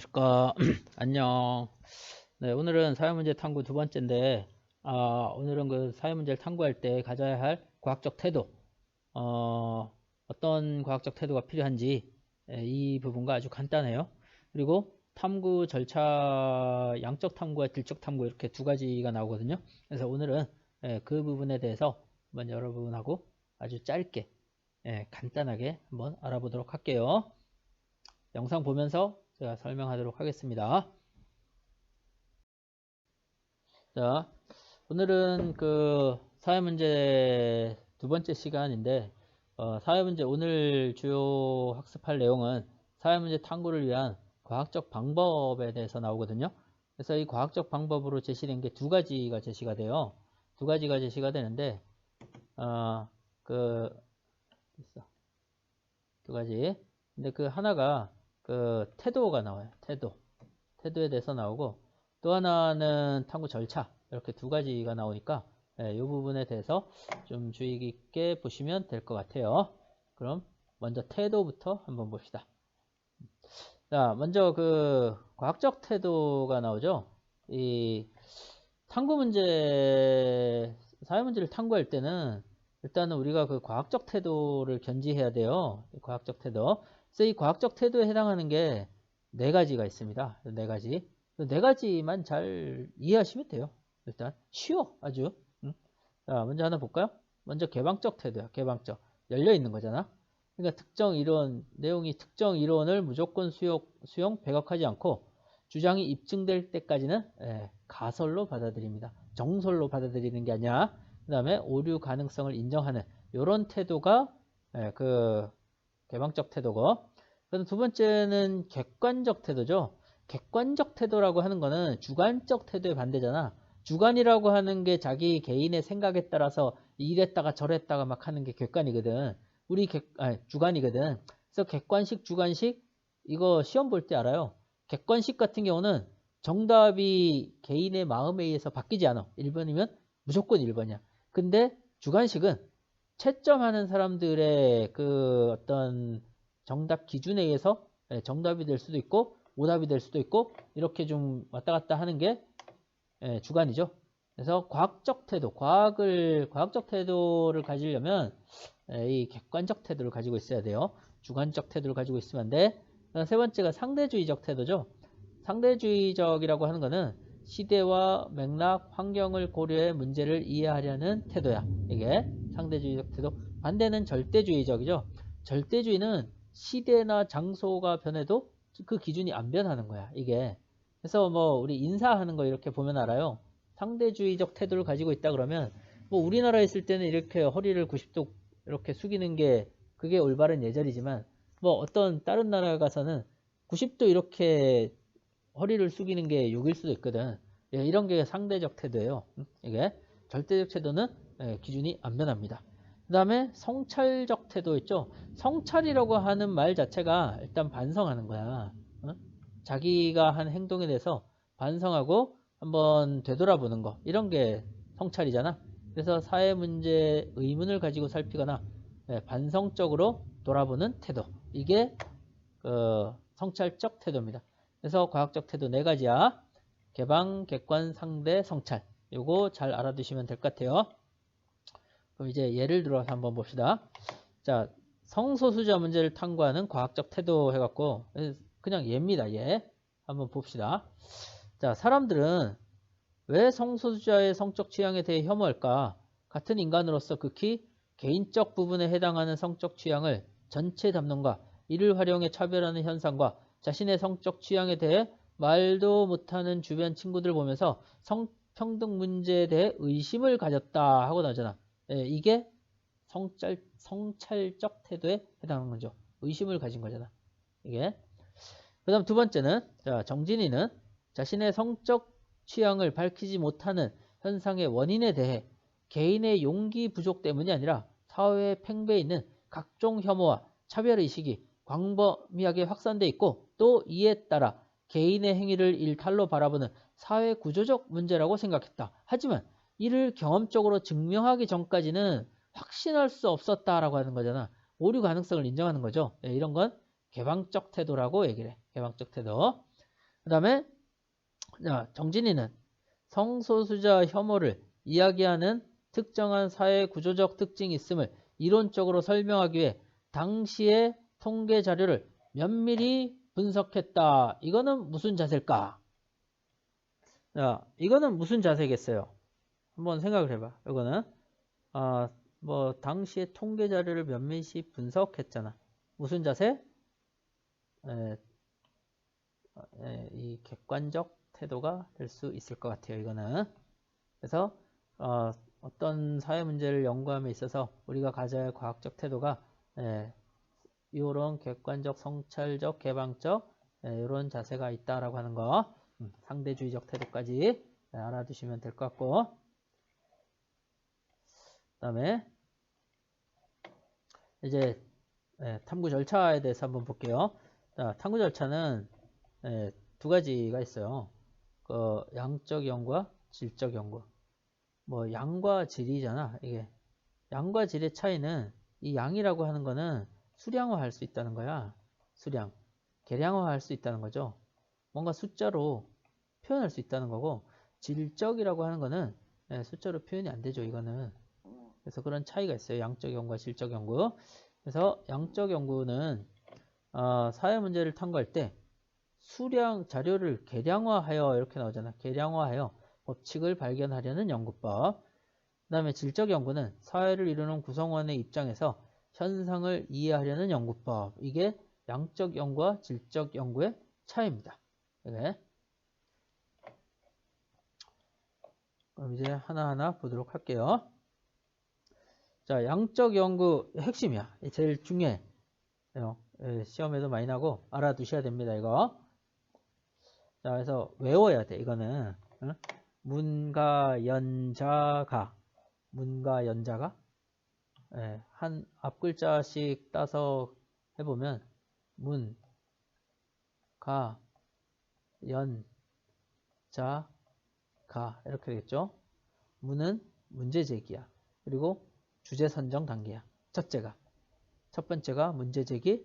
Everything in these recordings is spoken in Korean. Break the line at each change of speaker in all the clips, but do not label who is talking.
안녕하십니까. 안녕. 네, 오늘은 사회문제 탐구 두 번째인데, 오늘은 그 사회문제를 탐구할 때 가져야 할 과학적 태도, 어떤 과학적 태도가 필요한지, 이 부분과 아주 간단해요. 그리고 탐구 절차, 양적 탐구와 질적 탐구 이렇게 두 가지가 나오거든요. 그래서 오늘은 그 부분에 대해서 한번 여러분하고 아주 짧게, 간단하게 한번 알아보도록 할게요. 영상 보면서 제가 설명하도록 하겠습니다. 자, 오늘은 그 사회문제 두 번째 시간인데, 사회문제 오늘 주요 학습할 내용은 사회문제 탐구를 위한 과학적 방법에 대해서 나오거든요. 그래서 이 과학적 방법으로 제시된 게 두 가지가 제시가 돼요. 두 가지가 제시가 되는데, 어, 그, 있어. 두 가지. 근데 그 하나가 그 태도가 나와요. 태도에 대해서 나오고, 또 하나는 탐구 절차. 이렇게 두 가지가 나오니까 이 부분에 대해서 좀 주의 깊게 보시면 될 것 같아요. 그럼 먼저 태도부터 한번 봅시다. 자, 먼저 그 과학적 태도가 나오죠. 이 탐구 문제, 사회 문제를 탐구할 때는 일단은 우리가 그 과학적 태도를 견지해야 돼요. 과학적 태도. 그래서 이 과학적 태도에 해당하는 게 네 가지가 있습니다. 네 가지. 네 가지만 잘 이해하시면 돼요. 일단 쉬워 아주. 응? 자, 먼저 하나 볼까요? 먼저 개방적 태도야. 개방적. 열려 있는 거잖아. 그러니까 특정 이론, 내용이 특정 이론을 무조건 수용 배격하지 않고 주장이 입증될 때까지는 가설로 받아들입니다. 정설로 받아들이는 게 아니야. 그 다음에 오류 가능성을 인정하는 이런 태도가 그 개방적 태도고, 그다음 두 번째는 객관적 태도죠. 객관적 태도라고 하는 거는 주관적 태도의 반대잖아. 주관이라고 하는 게 자기 개인의 생각에 따라서 이랬다가 저랬다가 막 하는 게 객관이거든. 주관이거든. 그래서 객관식, 주관식 이거 시험 볼 때 알아요. 객관식 같은 경우는 정답이 개인의 마음에 의해서 바뀌지 않아. 1번이면 무조건 1번이야. 근데 주관식은 채점하는 사람들의 그 어떤 정답 기준에 의해서 정답이 될 수도 있고 오답이 될 수도 있고 이렇게 좀 왔다 갔다 하는 게 주관이죠. 그래서 과학적 태도, 과학적 태도를 가지려면 이 객관적 태도를 가지고 있어야 돼요. 주관적 태도를 가지고 있으면 안 돼. 세 번째가 상대주의적 태도죠. 상대주의적이라고 하는 거는 시대와 맥락, 환경을 고려해 문제를 이해하려는 태도야. 이게 상대주의적 태도. 반대는 절대주의적이죠. 절대주의는 시대나 장소가 변해도 그 기준이 안 변하는 거야. 이게. 그래서 뭐 우리 인사하는 거 이렇게 보면 알아요. 상대주의적 태도를 가지고 있다 그러면 뭐 우리나라에 있을 때는 이렇게 허리를 90도 이렇게 숙이는 게 그게 올바른 예절이지만 뭐 어떤 다른 나라에 가서는 90도 이렇게 허리를 숙이는 게 욕일 수도 있거든. 이런 게 상대적 태도예요. 이게 절대적 태도는 기준이 안 변합니다. 그 다음에 성찰적 태도 있죠. 성찰이라고 하는 말 자체가 일단 반성하는 거야. 자기가 한 행동에 대해서 반성하고 한번 되돌아보는 거. 이런 게 성찰이잖아. 그래서 사회 문제 의문을 가지고 살피거나 반성적으로 돌아보는 태도. 이게 성찰적 태도입니다. 그래서 과학적 태도 네 가지야. 개방, 객관, 상대, 성찰. 요거 잘 알아두시면 될 것 같아요. 그럼 이제 예를 들어서 한번 봅시다. 자, 성소수자 문제를 탐구하는 과학적 태도 해갖고 그냥 예입니다. 예. 한번 봅시다. 자, 사람들은 왜 성소수자의 성적 취향에 대해 혐오할까? 같은 인간으로서 극히 개인적 부분에 해당하는 성적 취향을 전체 담론과 이를 활용해 차별하는 현상과 자신의 성적 취향에 대해 말도 못하는 주변 친구들 보면서 성평등 문제에 대해 의심을 가졌다 하고 나오잖아. 이게 성찰적 태도에 해당하는 거죠. 의심을 가진 거잖아. 이게. 그 다음 두 번째는, 자, 정진이는 자신의 성적 취향을 밝히지 못하는 현상의 원인에 대해 개인의 용기 부족 때문이 아니라 사회에 팽배해 있는 각종 혐오와 차별의식이 광범위하게 확산돼 있고 또 이에 따라 개인의 행위를 일탈로 바라보는 사회 구조적 문제라고 생각했다. 하지만 이를 경험적으로 증명하기 전까지는 확신할 수 없었다라고 하는 거잖아. 오류 가능성을 인정하는 거죠. 이런 건 개방적 태도라고 얘기를 해. 개방적 태도. 그 다음에 정진이는 성소수자 혐오를 이야기하는 특정한 사회 구조적 특징이 있음을 이론적으로 설명하기 위해 당시의 통계 자료를 면밀히 분석했다. 이거는 무슨 자세일까? 이거는 무슨 자세겠어요? 한번 생각을 해봐. 이거는 뭐 당시의 통계 자료를 면밀히 분석했잖아. 무슨 자세? 이 객관적 태도가 될 수 있을 것 같아요. 이거는. 그래서 어떤 사회 문제를 연구함에 있어서 우리가 가져야 할 과학적 태도가 이런 객관적, 성찰적, 개방적 이런 자세가 있다라고 하는 거, 상대주의적 태도까지 알아두시면 될 것 같고, 그다음에 이제 탐구 절차에 대해서 한번 볼게요. 탐구 절차는 두 가지가 있어요. 양적 연구와 질적 연구. 뭐 양과 질이잖아. 이게 양과 질의 차이는 이 양이라고 하는 거는 수량화할 수 있다는 거야. 수량. 계량화할 수 있다는 거죠. 뭔가 숫자로 표현할 수 있다는 거고, 질적이라고 하는 거는 숫자로 표현이 안 되죠. 이거는. 그래서 그런 차이가 있어요. 양적 연구와 질적 연구. 그래서 양적 연구는 사회 문제를 탐구할 때 수량 자료를 계량화하여 이렇게 나오잖아. 계량화하여 법칙을 발견하려는 연구법. 그 다음에 질적 연구는 사회를 이루는 구성원의 입장에서 현상을 이해하려는 연구법. 이게 양적 연구와 질적 연구의 차이입니다. 네. 그럼 이제 하나하나 보도록 할게요. 자, 양적 연구 핵심이야. 제일 중요해. 시험에도 많이 나고 알아두셔야 됩니다. 이거. 자, 그래서 외워야 돼. 이거는 문가 연자가 한 앞글자씩 따서 해보면 문, 가, 연, 자, 가 이렇게 되겠죠. 문은 문제 제기야. 그리고 주제 선정 단계야. 첫 번째가 문제 제기,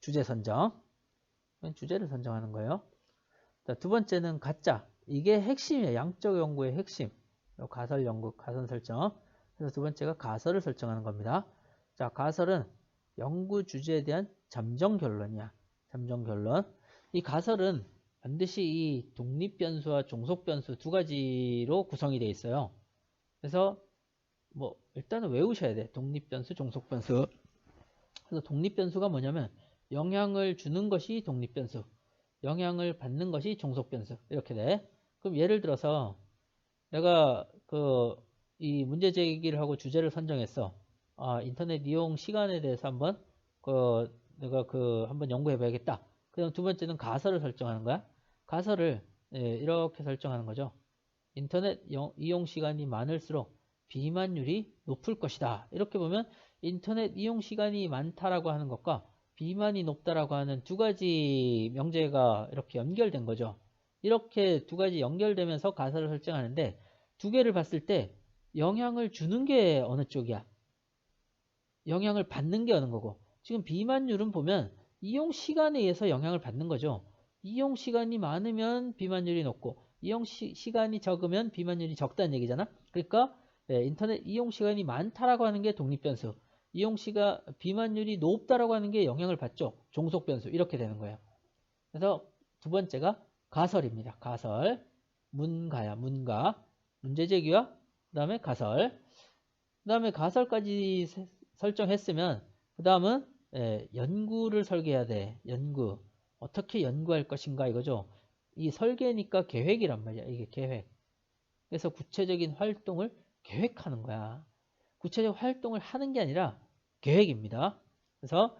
주제 선정. 주제를 선정하는 거예요. 자, 두 번째는 가짜. 이게 핵심이에요. 양적 연구의 핵심. 가설 연구, 가설 설정. 그래서 두 번째가 가설을 설정하는 겁니다. 자, 가설은 연구 주제에 대한 잠정 결론이야. 잠정 결론. 이 가설은 반드시 이 독립 변수와 종속 변수 두 가지로 구성이 되어 있어요. 그래서 뭐 일단은 외우셔야 돼. 독립 변수, 종속 변수. 그래서 독립 변수가 뭐냐면 영향을 주는 것이 독립 변수, 영향을 받는 것이 종속 변수. 이렇게 돼. 그럼 예를 들어서 내가 이 문제 제기를 하고 주제를 선정했어. 인터넷 이용 시간에 대해서 한번 내가 한번 연구해 봐야겠다. 그다음 두 번째는 가설을 설정하는 거야. 가설을 이렇게 설정하는 거죠. 인터넷 이용 시간이 많을수록 비만율이 높을 것이다. 이렇게 보면 인터넷 이용 시간이 많다라고 하는 것과 비만이 높다라고 하는 두 가지 명제가 이렇게 연결된 거죠. 이렇게 두 가지 연결되면서 가설을 설정하는데 두 개를 봤을 때 영향을 주는 게 어느 쪽이야? 영향을 받는 게 어느 거고. 지금 비만율은 보면 이용 시간에 의해서 영향을 받는 거죠. 이용 시간이 많으면 비만율이 높고 이용 시간이 적으면 비만율이 적다는 얘기잖아. 그러니까 인터넷 이용 시간이 많다라고 하는 게 독립 변수. 비만율이 높다라고 하는 게 영향을 받죠. 종속 변수. 이렇게 되는 거예요. 그래서 두 번째가 가설입니다. 가설. 문가야, 문가. 문제 제기와 그 다음에 가설. 그 다음에 가설까지 설정했으면 그 다음은 연구를 설계해야 돼. 연구. 어떻게 연구할 것인가 이거죠. 이 설계니까 계획이란 말이야. 이게 계획. 그래서 구체적인 활동을 계획하는 거야. 구체적 활동을 하는 게 아니라 계획입니다. 그래서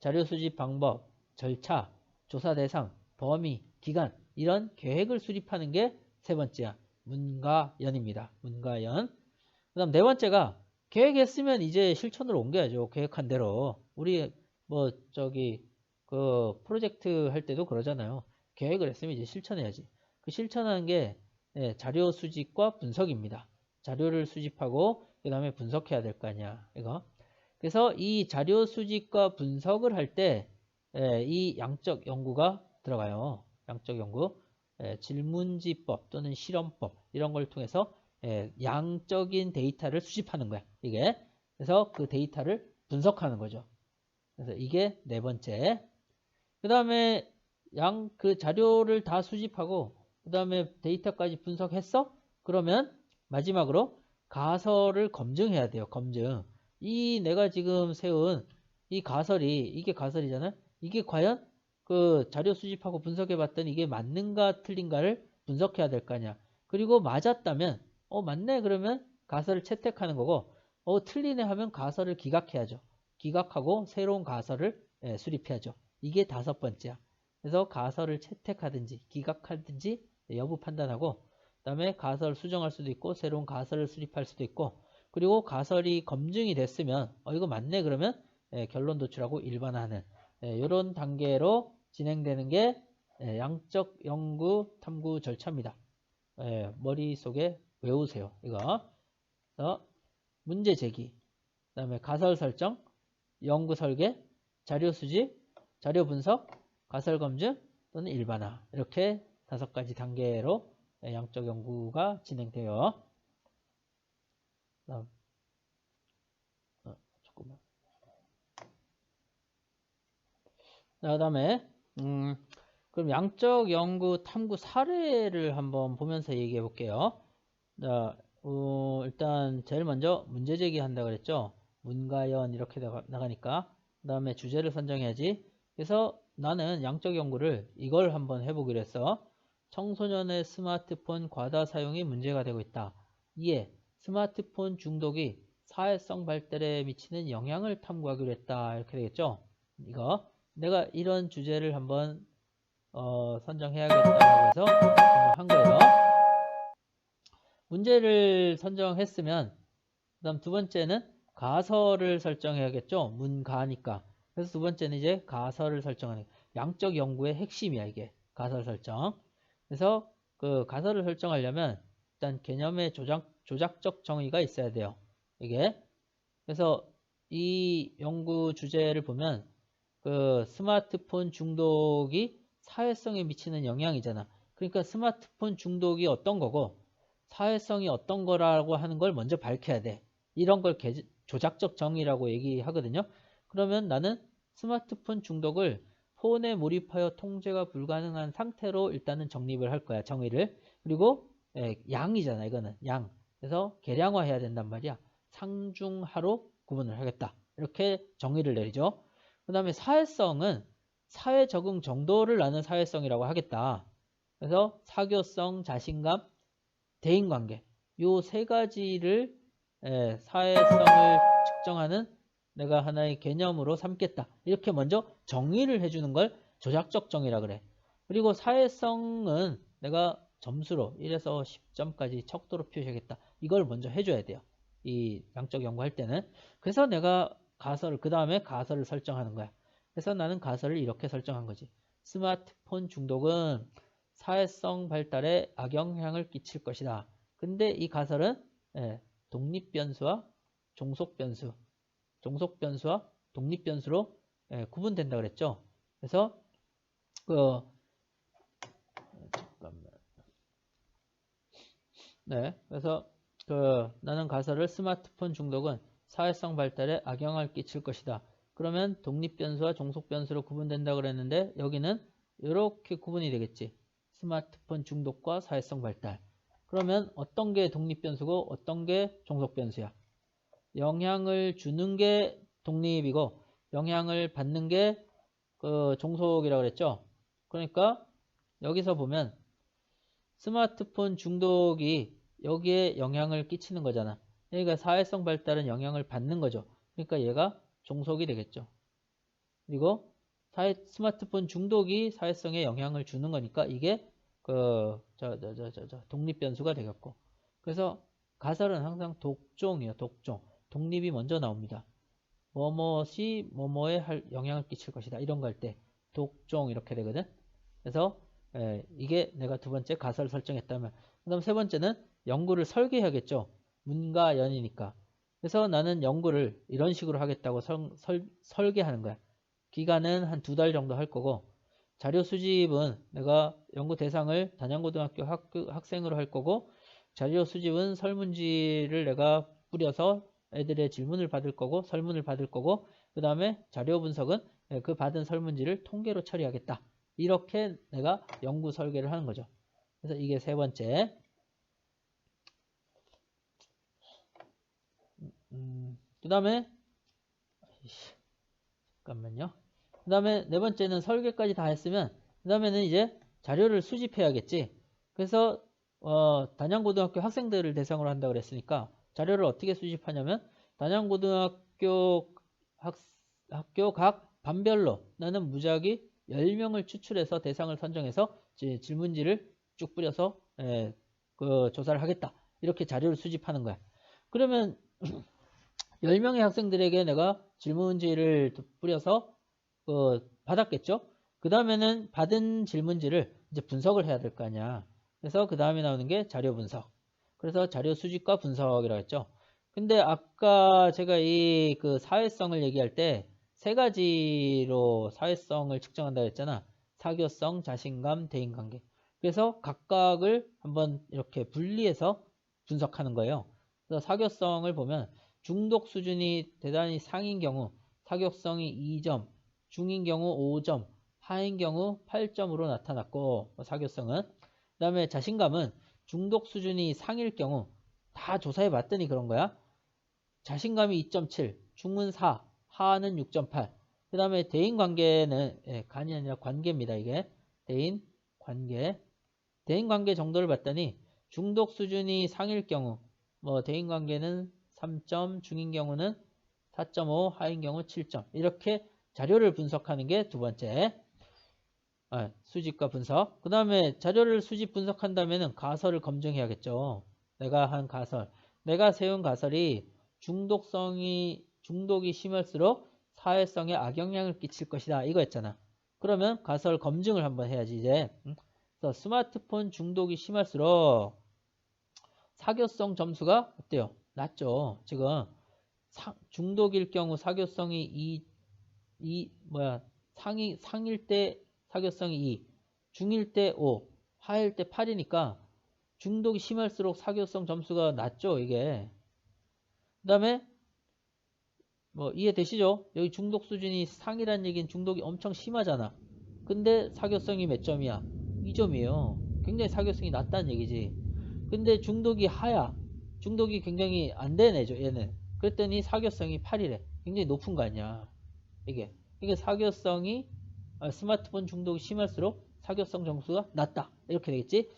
자료 수집 방법, 절차, 조사 대상, 범위, 기간 이런 계획을 수립하는 게 세 번째야. 문가연입니다. 문가연. 그 다음 네 번째가 계획했으면 이제 실천으로 옮겨야죠. 계획한 대로. 우리 프로젝트 할 때도 그러잖아요. 계획을 했으면 이제 실천해야지. 그 실천하는 게 자료 수집과 분석입니다. 자료를 수집하고 그 다음에 분석해야 될 거 아니야. 이거. 그래서 이 자료 수집과 분석을 할 때 이 양적 연구가 들어가요. 양적 연구. 질문지법 또는 실험법 이런 걸 통해서 양적인 데이터를 수집하는 거야. 이게. 그래서 그 데이터를 분석하는 거죠. 그래서 이게 네 번째. 그 다음에 그 자료를 다 수집하고 그 다음에 데이터까지 분석했어? 그러면 마지막으로 가설을 검증해야 돼요. 검증. 이 내가 지금 세운 이 가설이 이게 가설이잖아요. 이게 과연 그 자료 수집하고 분석해 봤더니 이게 맞는가 틀린가를 분석해야 될 거 아니야. 그리고 맞았다면 맞네 그러면 가설을 채택하는 거고 틀리네 하면 가설을 기각해야죠. 기각하고 새로운 가설을 수립해야죠. 이게 다섯 번째야. 그래서 가설을 채택하든지 기각하든지 여부 판단하고 그다음에 가설을 수정할 수도 있고 새로운 가설을 수립할 수도 있고 그리고 가설이 검증이 됐으면 이거 맞네 그러면 결론 도출하고 일반화하는 이런 단계로 진행되는 게 양적 연구 탐구 절차입니다. 머릿속에 외우세요. 이거. 그래서 문제 제기, 그다음에 가설 설정, 연구 설계, 자료 수집, 자료 분석, 가설 검증 또는 일반화 이렇게 다섯 가지 단계로 양적 연구가 진행돼요. 다음, 조금만. 그다음에 그럼 양적 연구 탐구 사례를 한번 보면서 얘기해 볼게요. 자, 일단 제일 먼저 문제 제기한다 그랬죠. 문과연 이렇게 나가니까 그 다음에 주제를 선정해야지. 그래서 나는 양적 연구를 이걸 한번 해보기로 했어. 청소년의 스마트폰 과다 사용이 문제가 되고 있다. 이에 스마트폰 중독이 사회성 발달에 미치는 영향을 탐구하기로 했다. 이렇게 되겠죠. 이거 내가 이런 주제를 한번 선정해야겠다고 해서 한 거예요. 문제를 선정했으면 그다음 두 번째는 가설을 설정해야겠죠. 문가니까. 그래서 두 번째는 이제 가설을 설정하는 양적 연구의 핵심이야 이게 가설 설정. 그래서 그 가설을 설정하려면 일단 개념의 조작적 정의가 있어야 돼요. 이게 그래서 이 연구 주제를 보면 그 스마트폰 중독이 사회성에 미치는 영향이잖아. 그러니까 스마트폰 중독이 어떤 거고 사회성이 어떤 거라고 하는 걸 먼저 밝혀야 돼. 이런 걸 조작적 정의라고 얘기하거든요. 그러면 나는 스마트폰 중독을 폰에 몰입하여 통제가 불가능한 상태로 일단은 정립을 할 거야. 정의를. 그리고 양이잖아. 이거는 양. 그래서 계량화해야 된단 말이야. 상중하로 구분을 하겠다. 이렇게 정의를 내리죠. 그 다음에 사회성은 사회 적응 정도를 나는 사회성이라고 하겠다. 그래서 사교성, 자신감, 대인관계 요 세 가지를 사회성을 측정하는 내가 하나의 개념으로 삼겠다. 이렇게 먼저 정의를 해주는 걸 조작적 정의라 그래. 그리고 사회성은 내가 점수로 1에서 10점까지 척도로 표시하겠다. 이걸 먼저 해줘야 돼요. 이 양적 연구할 때는. 그래서 내가 가설을 그 다음에 가설을 설정하는 거야. 그래서 나는 가설을 이렇게 설정한 거지. 스마트폰 중독은 사회성 발달에 악영향을 끼칠 것이다. 근데 이 가설은 독립변수와 종속변수, 종속변수와 독립변수로 구분된다 그랬죠. 그래서 잠깐만. 그래서 나는 가설을 스마트폰 중독은 사회성 발달에 악영향을 끼칠 것이다. 그러면 독립변수와 종속변수로 구분된다 그랬는데 여기는 이렇게 구분이 되겠지. 스마트폰 중독과 사회성 발달. 그러면 어떤 게 독립변수고 어떤 게 종속변수야? 영향을 주는 게 독립이고 영향을 받는 게 그 종속이라고 그랬죠. 그러니까 여기서 보면 스마트폰 중독이 여기에 영향을 끼치는 거잖아. 그러니까 사회성 발달은 영향을 받는 거죠. 그러니까 얘가 종속이 되겠죠. 그리고 스마트폰 중독이 사회성에 영향을 주는 거니까 이게 독립 변수가 되겠고. 그래서 가설은 항상 독종이에요. 독종. 독립이 먼저 나옵니다. 뭐뭇이 뭐뭐에 영향을 끼칠 것이다. 이런 거 할 때 독종 이렇게 되거든. 그래서 이게 내가 두 번째 가설 설정했다면 그 다음 세 번째는 연구를 설계해야겠죠. 문과 연이니까. 그래서 나는 연구를 이런 식으로 하겠다고 설계하는 거야. 기간은 한 2달 정도 할 거고 자료 수집은 내가 연구 대상을 단양고등학교 학생으로 할 거고, 자료 수집은 설문지를 내가 뿌려서 애들의 질문을 받을 거고, 설문을 받을 거고, 그 다음에 자료 분석은 그 받은 설문지를 통계로 처리하겠다. 이렇게 내가 연구 설계를 하는 거죠. 그래서 이게 세 번째. 그 다음에 잠깐만요. 그 다음에 네 번째는 설계까지 다 했으면 그 다음에는 이제 자료를 수집해야겠지. 그래서 단양고등학교 학생들을 대상으로 한다고 그랬으니까 자료를 어떻게 수집하냐면 단양고등학교 학교 각 반별로 나는 무작위 10명을 추출해서 대상을 선정해서 질문지를 쭉 뿌려서 그 조사를 하겠다. 이렇게 자료를 수집하는 거야. 그러면 10명의 학생들에게 내가 질문지를 뿌려서 받았겠죠? 그 다음에는 받은 질문지를 이제 분석을 해야 될 거 아니야. 그래서 그 다음에 나오는 게 자료 분석. 그래서 자료 수집과 분석이라고 했죠. 근데 아까 제가 이 그 사회성을 얘기할 때 세 가지로 사회성을 측정한다고 했잖아. 사교성, 자신감, 대인관계. 그래서 각각을 한번 이렇게 분리해서 분석하는 거예요. 그래서 사교성을 보면 중독 수준이 대단히 상인 경우 사교성이 2점, 중인 경우 5점, 하인 경우 8점으로 나타났고 사교성은. 그 다음에 자신감은 중독 수준이 상일 경우 다 조사해 봤더니 그런 거야. 자신감이 2.7, 중은 4, 하는 6.8. 그 다음에 대인관계는 간이 아니라 관계입니다. 이게 대인관계. 대인관계 정도를 봤더니 중독 수준이 상일 경우 대인관계는 3점, 중인 경우는 4.5, 하인 경우 7점. 이렇게 자료를 분석하는 게 두 번째. 수집과 분석. 그 다음에 자료를 수집 분석한다면 가설을 검증해야겠죠. 내가 한 가설. 내가 세운 가설이 중독이 심할수록 사회성에 악영향을 끼칠 것이다. 이거였잖아. 그러면 가설 검증을 한번 해야지, 이제. 그래서 스마트폰 중독이 심할수록 사교성 점수가 어때요? 낮죠. 지금 중독일 경우 사교성이 상일 때 사교성이 2, 중일 때 5, 하일 때 8이니까 중독이 심할수록 사교성 점수가 낮죠, 이게. 그 다음에 이해되시죠? 여기 중독 수준이 상이란 얘기는 중독이 엄청 심하잖아. 근데 사교성이 몇 점이야? 2점이에요. 굉장히 사교성이 낮다는 얘기지. 근데 중독이 하야. 중독이 굉장히 안 된 애죠, 얘는. 그랬더니 사교성이 8이래. 굉장히 높은 거 아니야. 이게 사교성이 스마트폰 중독이 심할수록 사교성 점수가 낮다. 이렇게 되겠지?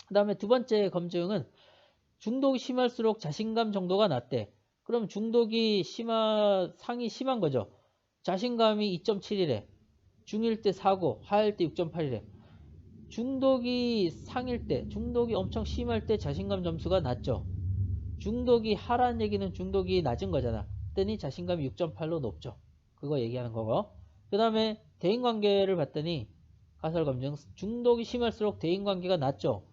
그 다음에 두 번째 검증은 중독이 심할수록 자신감 정도가 낮대. 그럼 중독이 상이 심한 거죠. 자신감이 2.7이래. 중일 때 4고, 하일 때 6.8이래. 중독이 상일 때, 중독이 엄청 심할 때 자신감 점수가 낮죠. 중독이 하라는 얘기는 중독이 낮은 거잖아. 그랬더니 자신감이 6.8로 높죠. 그거 얘기하는 거고. 그 다음에 대인관계를 봤더니 가설 검증. 중독이 심할수록 대인관계가 낮죠.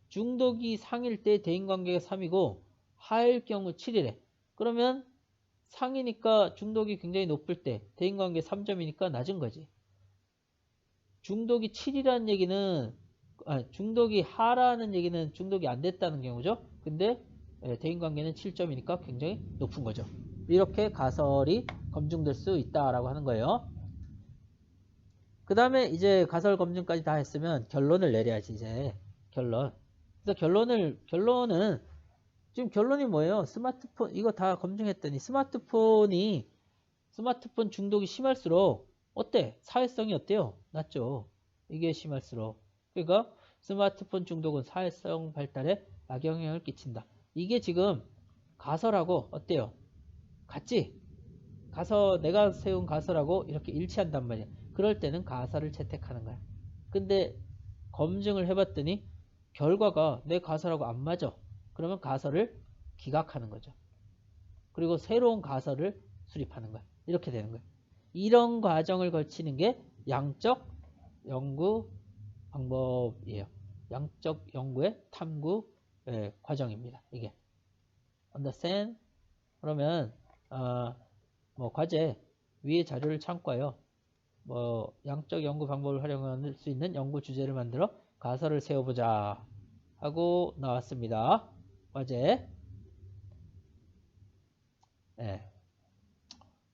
중독이 상일 때 대인관계가 3이고 하일 경우 7이래. 그러면 상이니까 중독이 굉장히 높을 때 대인관계 3점이니까 낮은 거지. 중독이 7이라는 얘기는 중독이 하라는 얘기는 중독이 안 됐다는 경우죠. 근데 대인관계는 7점이니까 굉장히 높은 거죠. 이렇게 가설이 검증될 수 있다라고 하는 거예요. 그 다음에 이제 가설 검증까지 다 했으면 결론을 내려야지, 이제. 결론. 그래서 결론은 지금 결론이 뭐예요? 스마트폰 이거 다 검증했더니 스마트폰 중독이 심할수록 어때? 사회성이 어때요? 낮죠. 이게 심할수록. 그러니까 스마트폰 중독은 사회성 발달에 악영향을 끼친다. 이게 지금 가설하고 어때요? 같지? 내가 세운 가설하고 이렇게 일치한단 말이야. 그럴 때는 가설을 채택하는 거야. 근데 검증을 해봤더니 결과가 내 가설하고 안 맞아. 그러면 가설을 기각하는 거죠. 그리고 새로운 가설을 수립하는 거야. 이렇게 되는 거야. 이런 과정을 거치는 게 양적 연구 방법이에요. 양적 연구의 탐구 과정입니다. 이게. understand? 그러면 과제 위에 자료를 참고하여 뭐 양적 연구 방법을 활용할 수 있는 연구 주제를 만들어 가설을 세워보자 하고 나왔습니다. 과제. 네.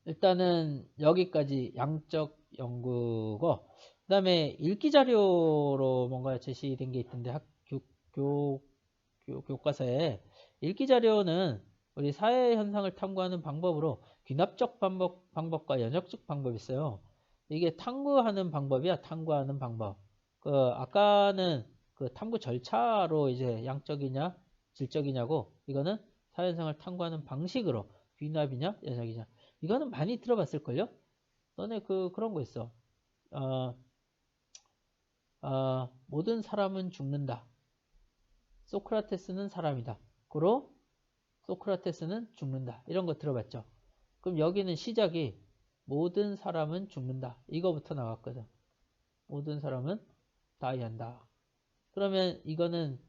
일단은 여기까지 양적 연구고, 그 다음에 읽기 자료로 뭔가 제시된 게 있던데 교과서에 읽기 자료는 우리 사회 현상을 탐구하는 방법으로 귀납적 방법과 연역적 방법이 있어요. 이게 탐구하는 방법이야. 탐구하는 방법. 그 아까는 그 탐구 절차로 이제 양적이냐 질적이냐고, 이거는 사회 현상을 탐구하는 방식으로 귀납이냐 연역이냐. 이거는 많이 들어봤을걸요? 너네 그런 거 있어. 어, 모든 사람은 죽는다. 소크라테스는 사람이다. 고로 소크라테스는 죽는다. 이런 거 들어봤죠? 그럼 여기는 시작이 모든 사람은 죽는다. 이거부터 나왔거든. 모든 사람은 다이한다. 그러면 이거는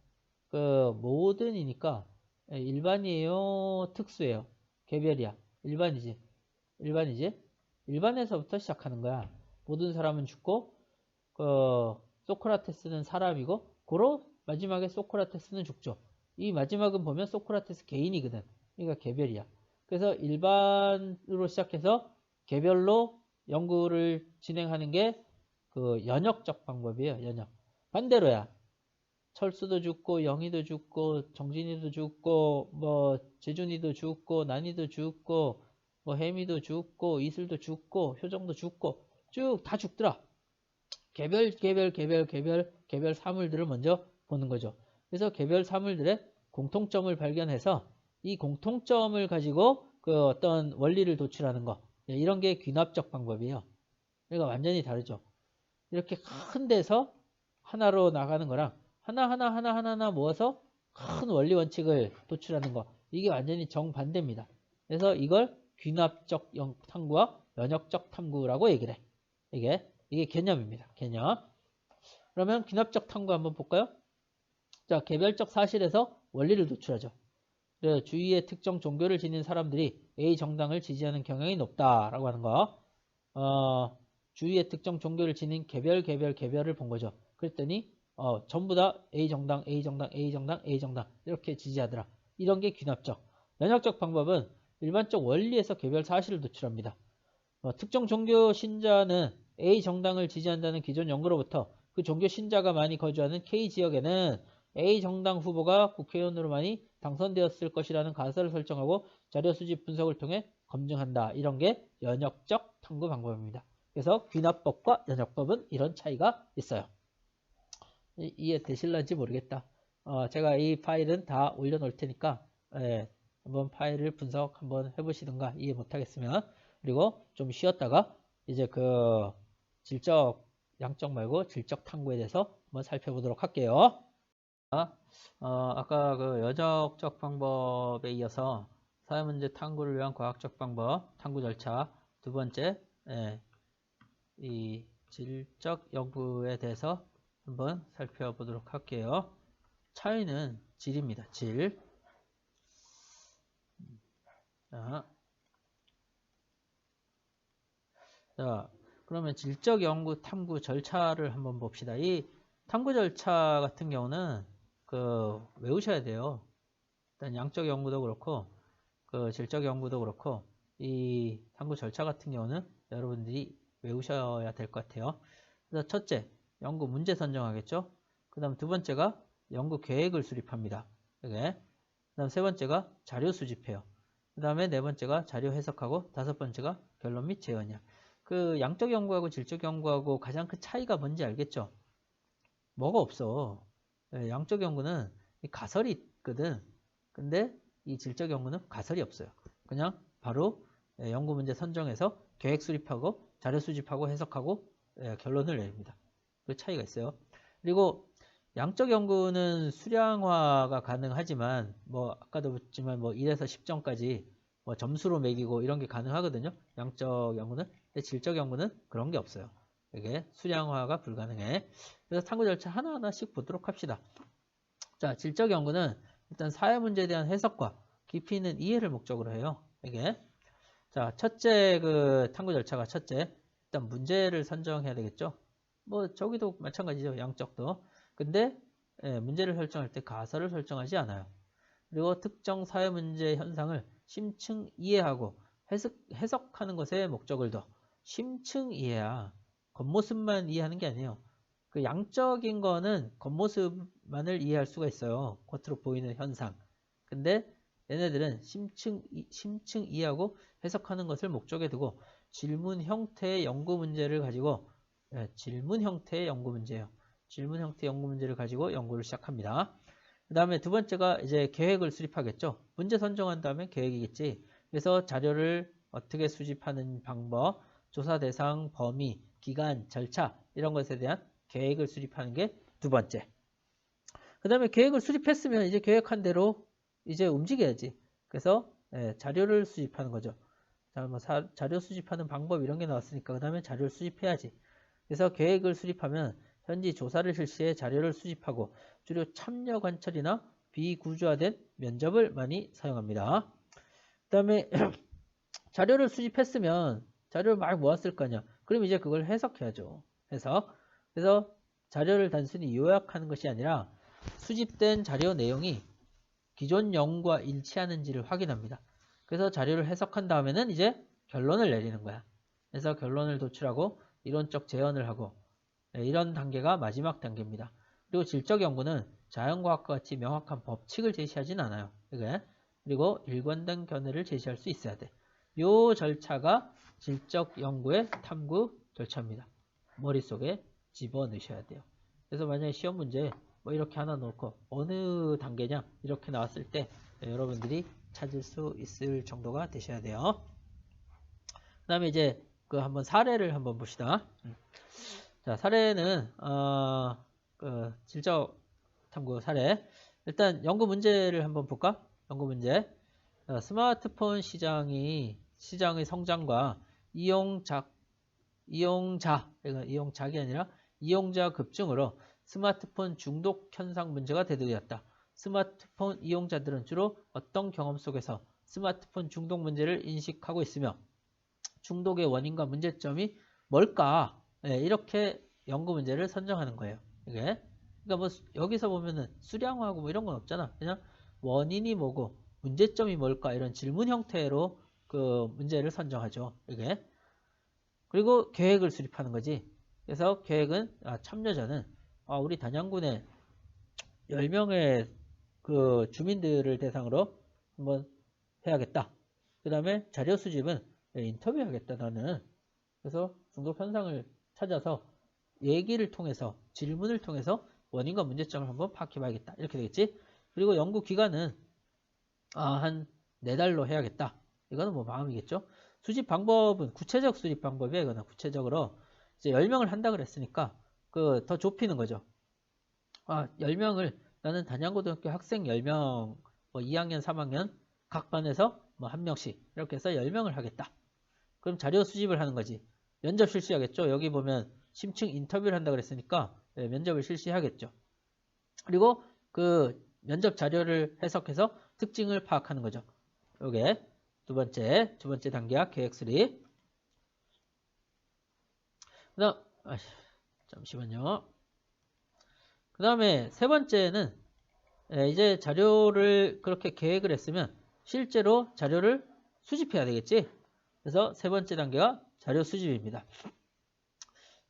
그 모든이니까 일반이에요? 특수예요? 개별이야? 일반이지? 일반이지? 일반에서부터 시작하는 거야. 모든 사람은 죽고 소크라테스는 사람이고 고로 마지막에 소크라테스는 죽죠. 이 마지막은 보면 소크라테스 개인이거든. 그러니까 개별이야. 그래서 일반으로 시작해서 개별로 연구를 진행하는 게 그 연역적 방법이에요. 연역. 반대로야. 철수도 죽고 영희도 죽고 정진이도 죽고 뭐 재준이도 죽고 난이도 죽고 뭐 혜미도 죽고 이슬도 죽고 효정도 죽고 쭉 다 죽더라. 개별 사물들을 먼저 보는 거죠. 그래서 개별 사물들의 공통점을 발견해서 이 공통점을 가지고 그 어떤 원리를 도출하는 거, 이런 게 귀납적 방법이에요. 그러니까 완전히 다르죠. 이렇게 큰 데서 하나로 나가는 거랑 하나 모아서 큰 원리 원칙을 도출하는 거, 이게 완전히 정반대입니다. 그래서 이걸 귀납적 탐구와 연역적 탐구라고 얘기를 해. 이게 개념입니다. 개념. 그러면 귀납적 탐구 한번 볼까요? 자, 개별적 사실에서 원리를 도출하죠. 그래서 주위의 특정 종교를 지닌 사람들이 A 정당을 지지하는 경향이 높다라고 하는 거. 주위의 특정 종교를 지닌 개별을 본 거죠. 그랬더니 전부 다 A 정당 이렇게 지지하더라. 이런 게 귀납적. 연역적 방법은 일반적 원리에서 개별 사실을 도출합니다. 특정 종교 신자는 A 정당을 지지한다는 기존 연구로부터 그 종교 신자가 많이 거주하는 K 지역에는 A 정당 후보가 국회의원으로 많이 당선되었을 것이라는 가설을 설정하고 자료 수집 분석을 통해 검증한다. 이런 게 연역적 탐구 방법입니다. 그래서 귀납법과 연역법은 이런 차이가 있어요. 이해되실런지 모르겠다. 제가 이 파일은 다 올려놓을 테니까 한번 파일을 분석 한번 해보시든가, 이해 못하겠으면. 그리고 좀 쉬었다가 이제 그 질적, 양적 말고 질적 탐구에 대해서 한번 살펴보도록 할게요. 아까 그 연역적 방법에 이어서 사회문제 탐구를 위한 과학적 방법, 탐구 절차, 두 번째, 이 질적 연구에 대해서 한번 살펴보도록 할게요. 차이는 질입니다. 질. 자, 그러면 질적 연구 탐구 절차를 한번 봅시다. 이 탐구 절차 같은 경우는 외우셔야 돼요. 일단 양적 연구도 그렇고 그 질적 연구도 그렇고 이 탐구 절차 같은 경우는 여러분들이 외우셔야 될 것 같아요. 그래서 첫째, 연구 문제 선정하겠죠. 그 다음 두 번째가 연구 계획을 수립합니다. 그 다음 세 번째가 자료 수집해요. 그 다음에 네 번째가 자료 해석하고, 다섯 번째가 결론 및 재현이야. 그 양적 연구하고 질적 연구하고 가장 큰 차이가 뭔지 알겠죠? 뭐가 없어. 양적 연구는 가설이 있거든. 근데 이 질적 연구는 가설이 없어요. 그냥 바로 연구 문제 선정해서 계획 수립하고 자료 수집하고 해석하고 결론을 내립니다. 그 차이가 있어요. 그리고 양적 연구는 수량화가 가능하지만 뭐 아까도 봤지만 뭐 1에서 10점까지 뭐 점수로 매기고 이런 게 가능하거든요. 양적 연구는. 근데 질적 연구는 그런 게 없어요. 이게 수량화가 불가능해. 그래서 탐구 절차 하나하나씩 보도록 합시다. 자, 질적 연구는 일단 사회 문제에 대한 해석과 깊이 있는 이해를 목적으로 해요. 이게. 자, 첫째 탐구 절차가 첫째. 일단 문제를 선정해야 되겠죠. 뭐 저기도 마찬가지죠. 양쪽도. 근데 문제를 설정할 때 가설을 설정하지 않아요. 그리고 특정 사회 문제 현상을 심층 이해하고 해석하는 것에 목적을 둬. 심층 이해야. 겉모습만 이해하는 게 아니에요. 그 양적인 거는 겉모습만을 이해할 수가 있어요. 겉으로 보이는 현상. 근데 얘네들은 심층 이해하고 해석하는 것을 목적에 두고 질문 형태의 연구 문제를 가지고 질문 형태의 연구 문제예요. 질문 형태의 연구 문제를 가지고 연구를 시작합니다. 그 다음에 두 번째가 이제 계획을 수립하겠죠. 문제 선정한 다음에 계획이겠지. 그래서 자료를 어떻게 수집하는 방법, 조사 대상, 범위, 기간, 절차 이런 것에 대한 계획을 수립하는 게 두 번째. 그 다음에 계획을 수립했으면 이제 계획한 대로 이제 움직여야지. 그래서 자료를 수집하는 거죠. 자, 뭐 자료 수집하는 방법 이런 게 나왔으니까 그 다음에 자료를 수집해야지. 그래서 계획을 수립하면 현지 조사를 실시해 자료를 수집하고 주로 참여 관찰이나 비구조화된 면접을 많이 사용합니다. 그 다음에 자료를 수집했으면 자료를 막 모았을 거 아니야. 그럼 이제 그걸 해석해야죠. 해석. 그래서 자료를 단순히 요약하는 것이 아니라 수집된 자료 내용이 기존 연구와 일치하는지를 확인합니다. 그래서 자료를 해석한 다음에는 이제 결론을 내리는 거야. 그래서 결론을 도출하고 이론적 재현을 하고 이런 단계가 마지막 단계입니다. 그리고 질적 연구는 자연과학과 같이 명확한 법칙을 제시하진 않아요. 그리고 일관된 견해를 제시할 수 있어야 돼. 이 절차가 질적 연구의 탐구 절차입니다. 머릿속에 집어넣으셔야 돼요. 그래서 만약에 시험 문제 뭐 이렇게 하나 놓고 어느 단계냐 이렇게 나왔을 때 여러분들이 찾을 수 있을 정도가 되셔야 돼요. 그 다음에 이제 그 한번 사례를 한번 봅시다. 자, 사례는 그 질적 탐구 사례. 일단 연구 문제를 한번 볼까? 연구 문제. 스마트폰 시장의 성장과 이용작이 아니라 이용자 급증으로 스마트폰 중독 현상 문제가 대두되었다. 스마트폰 이용자들은 주로 어떤 경험 속에서 스마트폰 중독 문제를 인식하고 있으며 중독의 원인과 문제점이 뭘까? 이렇게 연구 문제를 선정하는 거예요. 이게. 그러니까 뭐 여기서 보면은 수량화하고 뭐 이런 건 없잖아. 그냥 원인이 뭐고 문제점이 뭘까 이런 질문 형태로 그 문제를 선정하죠. 이게. 그리고 계획을 수립하는 거지. 그래서 계획은 참여자는 우리 단양군에 10명의 그 주민들을 대상으로 한번 해야겠다. 그 다음에 자료 수집은 인터뷰하겠다 나는. 그래서 중독 현상을 찾아서 얘기를 통해서 질문을 통해서 원인과 문제점을 한번 파악해 봐야겠다. 이렇게 되겠지. 그리고 연구 기간은 한 4달로 해야겠다. 이거는 뭐 마음이겠죠. 수집 방법은 구체적 수집 방법이에요. 이거는 구체적으로 이제 10명을 한다 그랬으니까 그 더 좁히는 거죠. 10명을 나는 단양고등학교 학생 10명 뭐 2학년 3학년 각 반에서 뭐 1명씩 이렇게 해서 10명을 하겠다. 그럼 자료 수집을 하는 거지. 면접 실시하겠죠. 여기 보면 심층 인터뷰를 한다 그랬으니까 면접을 실시하겠죠. 그리고 그 면접 자료를 해석해서 특징을 파악하는 거죠. 요게 두 번째 단계야. 계획 수립. 그다음 잠시만요. 그 다음에 세 번째는 이제 자료를 그렇게 계획을 했으면 실제로 자료를 수집해야 되겠지. 그래서 세 번째 단계가 자료 수집입니다.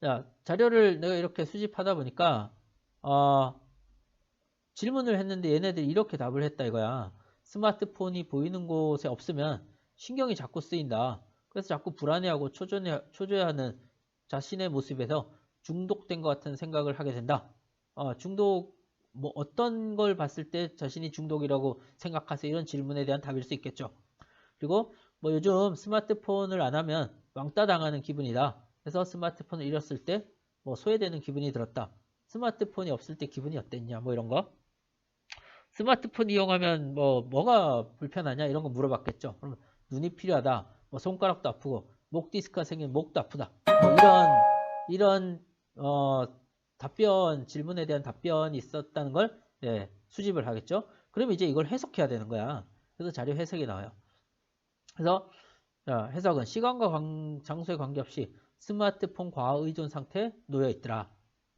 자, 자료를 내가 이렇게 수집하다 보니까 질문을 했는데 얘네들이 이렇게 답을 했다 이거야. 스마트폰이 보이는 곳에 없으면 신경이 자꾸 쓰인다. 그래서 자꾸 불안해하고 초조해하는 자신의 모습에서 중독된 것 같은 생각을 하게 된다. 중독 뭐 어떤 걸 봤을 때 자신이 중독이라고 생각하세요? 이런 질문에 대한 답일 수 있겠죠. 그리고 뭐 요즘 스마트폰을 안 하면 왕따 당하는 기분이다. 그래서 스마트폰을 잃었을 때 뭐 소외되는 기분이 들었다. 스마트폰이 없을 때 기분이 어땠냐? 뭐 이런 거. 스마트폰 이용하면 뭐가 불편하냐? 이런 거 물어봤겠죠. 그러면 눈이 필요하다. 뭐 손가락도 아프고 목 디스크가 생기면 목도 아프다. 뭐 이런 답변 질문에 대한 답변이 있었다는 걸 수집을 하겠죠. 그럼 이제 이걸 해석해야 되는 거야. 그래서 자료 해석이 나와요. 그래서 자, 해석은 시간과 장소에 관계없이 스마트폰 과학 의존 상태에 놓여 있더라.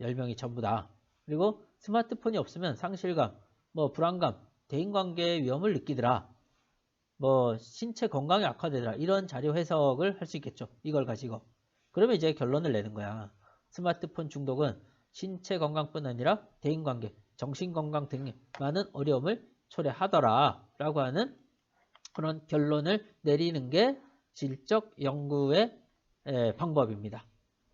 10명이 전부 다. 그리고 스마트폰이 없으면 상실감, 뭐 불안감, 대인관계의 위험을 느끼더라. 뭐 신체 건강이 악화되더라. 이런 자료 해석을 할 수 있겠죠. 이걸 가지고. 그러면 이제 결론을 내는 거야. 스마트폰 중독은 신체 건강뿐 아니라 대인관계, 정신건강 등의 많은 어려움을 초래하더라. 라고 하는 그런 결론을 내리는 게 질적 연구의 방법입니다.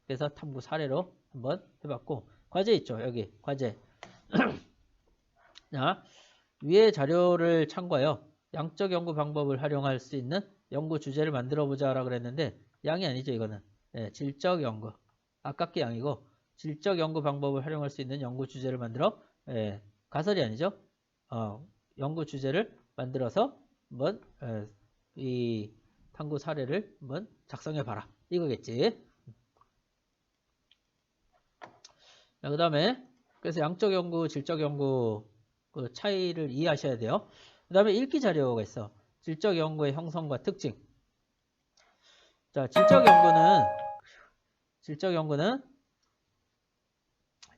그래서 탐구 사례로 한번 해봤고, 과제 있죠. 여기 과제. 자, 위의 자료를 참고하여 양적 연구 방법을 활용할 수 있는 연구 주제를 만들어 보자라고 그랬는데, 양이 아니죠. 이거는 질적 연구. 아깝게 양이고, 질적 연구 방법을 활용할 수 있는 연구 주제를 만들어, 가설이 아니죠. 연구 주제를 만들어서 한번 이 탐구 사례를 한번 작성해 봐라. 이거겠지. 그 다음에 그래서 양적 연구, 질적 연구 그 차이를 이해하셔야 돼요. 그 다음에 읽기 자료가 있어. 질적 연구의 형성과 특징. 자, 질적 연구는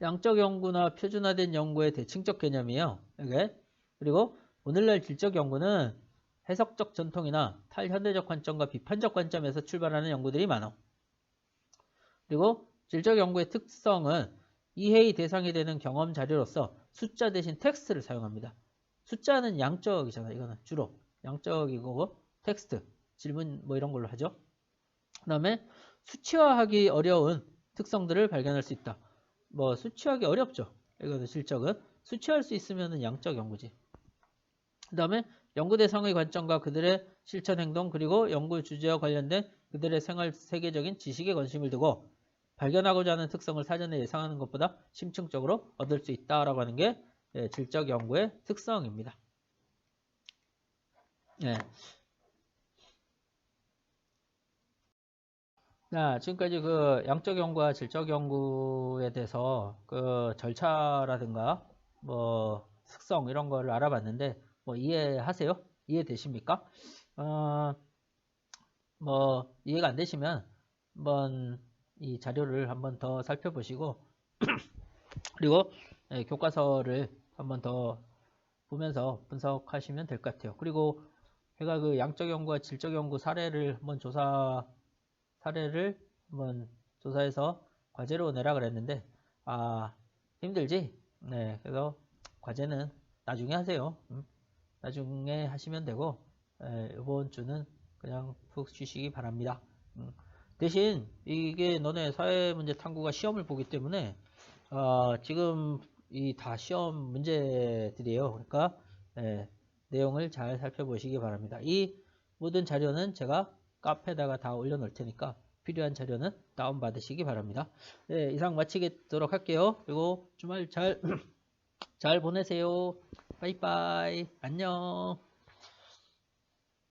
양적 연구나 표준화된 연구의 대칭적 개념이에요. 이게. 그리고 오늘날 질적 연구는 해석적 전통이나 탈현대적 관점과 비판적 관점에서 출발하는 연구들이 많아. 그리고 질적 연구의 특성은 이해의 대상이 되는 경험 자료로서 숫자 대신 텍스트를 사용합니다. 숫자는 양적이잖아. 이거는 주로 양적이고 텍스트, 질문 뭐 이런 걸로 하죠. 그 다음에 수치화하기 어려운 특성들을 발견할 수 있다. 뭐 수치하기 어렵죠. 이거는 질적은 수치할 수 있으면 양적 연구지. 그 다음에 연구 대상의 관점과 그들의 실천 행동 그리고 연구 주제와 관련된 그들의 생활 세계적인 지식에 관심을 두고 발견하고자 하는 특성을 사전에 예상하는 것보다 심층적으로 얻을 수 있다라고 하는 게 질적 연구의 특성입니다. 네. 자, 지금까지 그 양적 연구와 질적 연구에 대해서 그 절차라든가 뭐 특성 이런 거를 알아봤는데 뭐 이해하세요? 이해되십니까? 뭐 이해가 안 되시면 한번 이 자료를 한번 더 살펴보시고 그리고 교과서를 한번 더 보면서 분석하시면 될 것 같아요. 그리고 제가 그 양적 연구와 질적 연구 사례를 한번 조사해서 과제로 내라 그랬는데 힘들지? 네, 그래서 과제는 나중에 하세요. 나중에 하시면 되고 이번 주는 그냥 푹 쉬시기 바랍니다. 대신 이게 너네 사회문제 탐구가 시험을 보기 때문에 지금 이 다 시험 문제들이에요. 그러니까 내용을 잘 살펴보시기 바랍니다. 이 모든 자료는 제가 카페에다가 다 올려놓을 테니까 필요한 자료는 다운받으시기 바랍니다. 네, 이상 마치도록 할게요. 그리고 주말 잘 보내세요. 빠이빠이. 안녕.